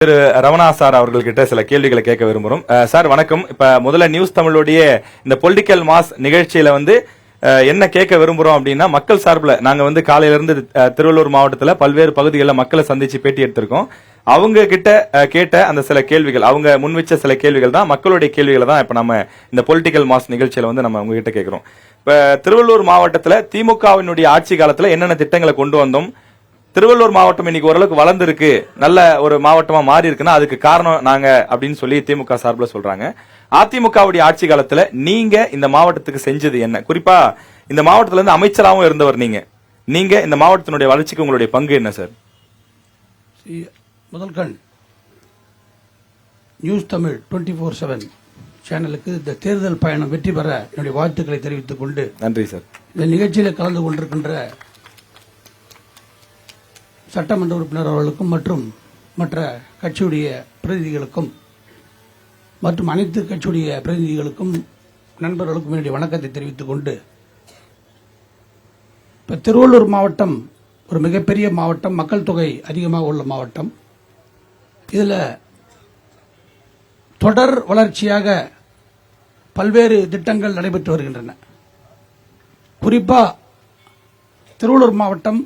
திரு Ramana sir அவர்கள்கிட்ட சில கேள்விகளை கேட்க விரும்புறோம். சார் வணக்கம். இப்ப முதல்ல நியூஸ் தமிழுடைய இந்த பொலிட்டிக்கல் மாஸ் நிகழ்ச்சியில என்ன கேட்க விரும்புறோம் அப்படின்னா, மக்கள் சார்பில் நாங்க காலையில இருந்து திருவள்ளூர் மாவட்டத்துல பல்வேறு பகுதிகளில் மக்களை சந்திச்சு பேட்டி எடுத்திருக்கோம். அவங்க கிட்ட கேட்ட அந்த சில கேள்விகள், அவங்க முன்வச்ச சில கேள்விகள் தான் மக்களுடைய கேள்விகளை தான் இப்ப நம்ம இந்த பொலிட்டிக்கல் மாஸ் நிகழ்ச்சியில நம்ம உங்ககிட்ட கேட்கிறோம். இப்ப திருவள்ளூர் மாவட்டத்துல திமுகவினுடைய ஆட்சி காலத்துல என்னென்ன திட்டங்களை கொண்டு வந்தோம், திருவள்ளூர் மாவட்டம் இன்னைக்கு ஓரளவுக்கு வளர்ந்துருக்கு, நல்ல ஒரு மாவட்டமா மாறி இருக்குன்னா அதுக்கு காரணம் நாங்க அப்படின்னு சொல்லி திமுக சார்பில் சொல்றாங்க. அதிமுகவுடைய ஆட்சி காலத்துல நீங்க இந்த மாவட்டத்துக்கு செஞ்சது என்ன? குறிப்பா இந்த மாவட்டத்துல இருந்து அமைச்சராகவும் இருந்தவர் நீங்க இந்த மாவட்டத்தினுடைய வளர்ச்சிக்கு உங்களுடைய பங்கு என்ன சார்? முதல் கண் நியூஸ் தமிழ் 24/7 சேனலுக்கு இந்த தேர்தல் பயணம் வெற்றி பெற என்னுடைய வாழ்த்துக்களை தெரிவித்துக் கொண்டு நன்றி சார். இந்த நிகழ்ச்சியில் கலந்து கொண்டிருக்கின்ற சட்டமன்ற உறுப்பினர் அவர்களுக்கும் மற்றும் மற்ற கட்சியுடைய பிரதிநிதிகளுக்கும் மற்றும் அனைத்து கட்சியுடைய பிரதிநிதிகளுக்கும் நண்பர்களுக்கும் என்னுடைய வணக்கத்தை தெரிவித்துக் கொண்டு, இப்ப திருவள்ளூர் மாவட்டம் ஒரு மிகப்பெரிய மாவட்டம், மக்கள் தொகை அதிகமாக உள்ள மாவட்டம். இதுல தொடர் வளர்ச்சியாக பல்வேறு திட்டங்கள் நடைபெற்று வருகின்றன. குறிப்பா திருவள்ளூர் மாவட்டம்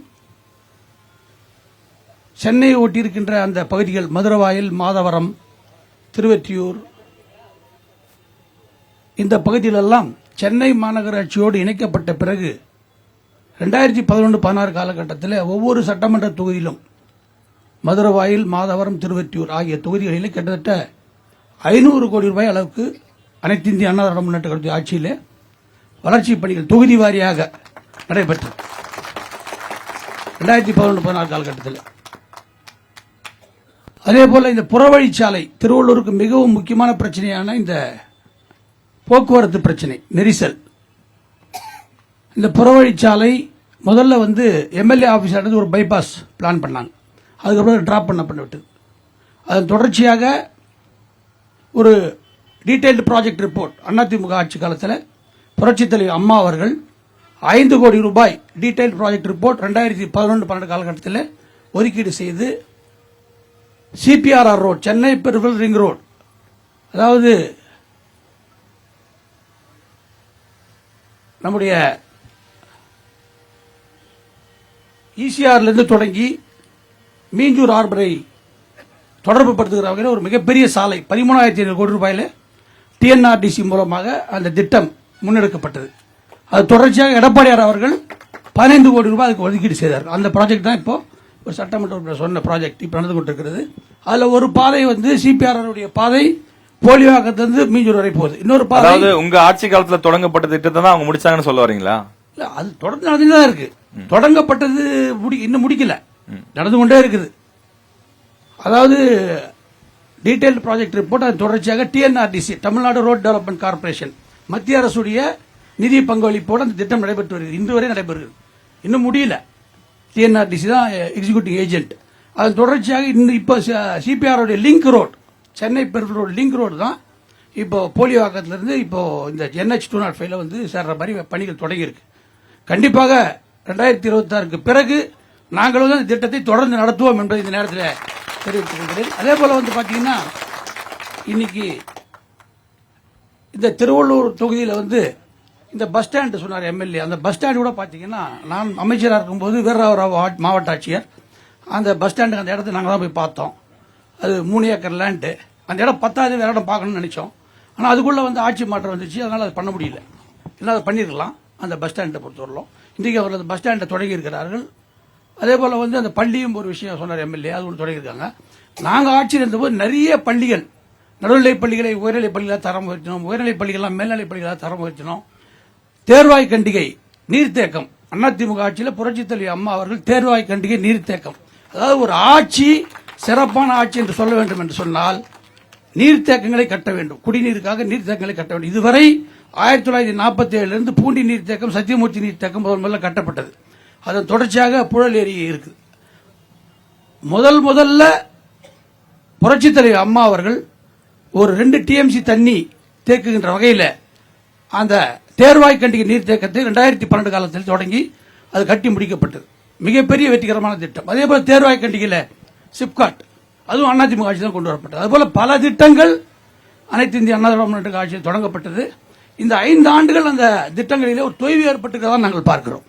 சென்னையை ஒட்டியிருக்கின்ற அந்த பகுதிகள் மதுரவாயல், மாதவரம், திருவெற்றியூர், இந்த பகுதியிலெல்லாம் சென்னை மாநகராட்சியோடு இணைக்கப்பட்ட பிறகு 2011-16 காலகட்டத்தில் ஒவ்வொரு சட்டமன்ற தொகுதியிலும் மதுரவாயல், மாதவரம், திருவெற்றியூர் ஆகிய தொகுதிகளில் கிட்டத்தட்ட 500 கோடி ரூபாய் அளவுக்கு அனைத்து இந்திய அண்ணா திராவிட முன்னேற்ற கழக ஆட்சியில் வளர்ச்சிப் பணிகள் தொகுதி வாரியாக நடைபெற்றது 2011-16 காலகட்டத்தில். அதேபோல இந்த புறவழிச்சாலை திருவள்ளூருக்கு மிகவும் முக்கியமான பிரச்சனையான இந்த போக்குவரத்து பிரச்சனை, நெரிசல். இந்த புறவழிச்சாலை முதல்ல எம்எல்ஏ ஆபீஸ் ஒரு பைபாஸ் பிளான் பண்ணாங்க, அதுக்கப்புறம் டிராப் பண்ணப்பட்டு அதன் தொடர்ச்சியாக ஒரு டீடைல்டு ப்ராஜெக்ட் ரிப்போர்ட் அதிமுக ஆட்சி காலத்தில் புரட்சித் தலைவர் அம்மா அவர்கள் 5 கோடி ரூபாய் டீடைல்டு ப்ராஜெக்ட் ரிப்போர்ட் 2011-12 காலகட்டத்தில் ஒதுக்கீடு செய்து CPRR road, Chennai peripheral ring road, அதாவது நம்முடைய ஈசிஆர்லிருந்து தொடங்கி மீஞ்சூர் ஹார்பரை தொடர்பு படுத்துகிற வகையில் ஒரு மிகப்பெரிய சாலை 13,500 கோடி ரூபாயில் டிஎன்ஆர்டிசி மூலமாக அந்த திட்டம் முன்னெடுக்கப்பட்டது. அது தொடர்ச்சியாக எடப்பாடியார் அவர்கள் 15 கோடி ரூபாய் அதுக்கு ஒதுக்கீடு செய்தார். அந்த ப்ராஜெக்ட் தான் இப்போ ஒரு சட்டமன்ற சொன்ன ப்ராஜெக்ட் இப்போ நடந்து கொண்டிருக்கிறது. அதில் ஒரு பாதை சிபிஆர் பாதை போலிவாக்கத்திலிருந்து மீஞ்சூர் வரை போகுது. இன்னொரு பாதை உங்க ஆட்சி காலத்தில் தொடங்கப்பட்ட திட்டத்தை தான் அவங்க முடிச்சாங்கன்னு சொல்ல வரீங்களா? இல்ல, அது தொடர்ந்து நடந்துதான் இருக்கு. தொடங்கப்பட்டது இன்னும் முடிக்கல, நடந்து கொண்டே இருக்குது. அதாவது டீடைல்டு ப்ராஜெக்ட் ரிப்போர்ட், அது தொடர்ச்சியாக டிஎன்ஆர்டிசி, தமிழ்நாடு ரோட் டெவலப்மெண்ட் கார்பரேஷன், மத்திய அரசுடைய நிதி பங்களிப்போடு அந்த திட்டம் நடைபெற்று வருகிறது. இன்று வரை நடைபெறுகிறது, இன்னும் முடியல. டிஎன்ஆர்டிசி தான் எக்ஸிக்யூட்டிவ் ஏஜென்ட். அதன் தொடர்ச்சியாக இப்போ CPR link road, Chennai peripheral road link road தான் இப்போ போலிவாக்கத்திலிருந்து இப்போ இந்த NH 205 சேர்ற மாதிரி பணிகள் தொடங்கியிருக்கு. கண்டிப்பாக 2026க்கு பிறகு நாங்களும் அந்த திட்டத்தை தொடர்ந்து நடத்துவோம் என்பதை இந்த நேரத்தில் தெரிவித்துக் கொள்கிறேன். அதே போல பாத்தீங்கன்னா இன்னைக்கு இந்த திருவள்ளூர் தொகுதியில் இந்த பஸ் ஸ்டாண்ட் சொன்னார் எம்எல்ஏ. அந்த பஸ் ஸ்டாண்ட் கூட பாத்தீங்கன்னா நான் அமைச்சராக இருக்கும்போது வீரராவ் மாவட்ட ஆட்சியர் அந்த பஸ் ஸ்டாண்டுக்கு அந்த இடத்த நாங்கள் தான் போய் பார்த்தோம். அது 3 ஏக்கர் லேண்டு. அந்த இடம் 10வது வேற இடம் பார்க்கணும்னு நினைச்சோம். ஆனால் அதுக்குள்ள ஆட்சி மாற்றம் வந்துச்சு, அதனால அது பண்ண முடியல. இல்லை, அதை பண்ணிருக்கலாம். அந்த பஸ் ஸ்டாண்டை பொறுத்தவரையிலும் இன்றைக்கு அவர் அந்த பஸ் ஸ்டாண்டை தொடங்கி இருக்கிறார்கள். அதே போல அந்த பள்ளியும் ஒரு விஷயம் சொன்னார் எம்எல்ஏ, அது ஒன்று தொடங்கியிருக்காங்க. நாங்கள் ஆட்சியில் இருந்தபோது நிறைய பள்ளிகள், நடுநிலை பள்ளிகளை உயர்நிலை பள்ளிகளாக தரம் உயர்த்தினோம், உயர்நிலை பள்ளிகளாக மேல்நிலை பள்ளிகளாக தரம் உயர்த்தினோம். தேர்வாய் கண்டிகை நீர்த்தேக்கம், அதிமுக ஆட்சியில் புரட்சித் தலைவர் அம்மா அவர்கள் தேர்வாய் கண்டிகை நீர்த்தேக்கம், அதாவது ஒரு ஆட்சி சிறப்பான ஆட்சி என்று சொல்ல வேண்டும் என்று சொன்னால் நீர்த்தேக்கங்களை கட்ட வேண்டும், குடிநீருக்காக நீர்த்தேக்கங்களை கட்ட வேண்டும். இதுவரை 1947 பூண்டி நீர்த்தேக்கம், சத்தியமூர்த்தி நீர்த்தேக்கம் முதல்ல கட்டப்பட்டது. அதன் தொடர்ச்சியாக புழல் ஏரி இருக்கு. முதல்ல புரட்சித் தலைவர் அம்மா அவர்கள் ஒரு 2 TMC தண்ணி தேக்குகின்ற வகையில் அந்த தேர்வாய் கண்டிகை நீர்த்தேக்கத்தை 2012 காலத்தில் தொடங்கி அது கட்டி முடிக்கப்பட்டது. மிகப்பெரிய வெற்றிகரமான திட்டம். அதே போல தேர்வாய் கண்டிகையில் சிப்காட் அதுவும் அதிமுக ஆட்சி தான் கொண்டு வரப்பட்டது. அதுபோல பல திட்டங்கள் அனைத்து இந்திய அண்ணா திராவிட முன்னேற்ற ஆட்சியில் தொடங்கப்பட்டது. இந்த 5 ஆண்டுகள் அந்த திட்டங்களிலே ஒரு தொய்வு ஏற்பட்டிருக்கிறதா நாங்கள் பார்க்கிறோம்.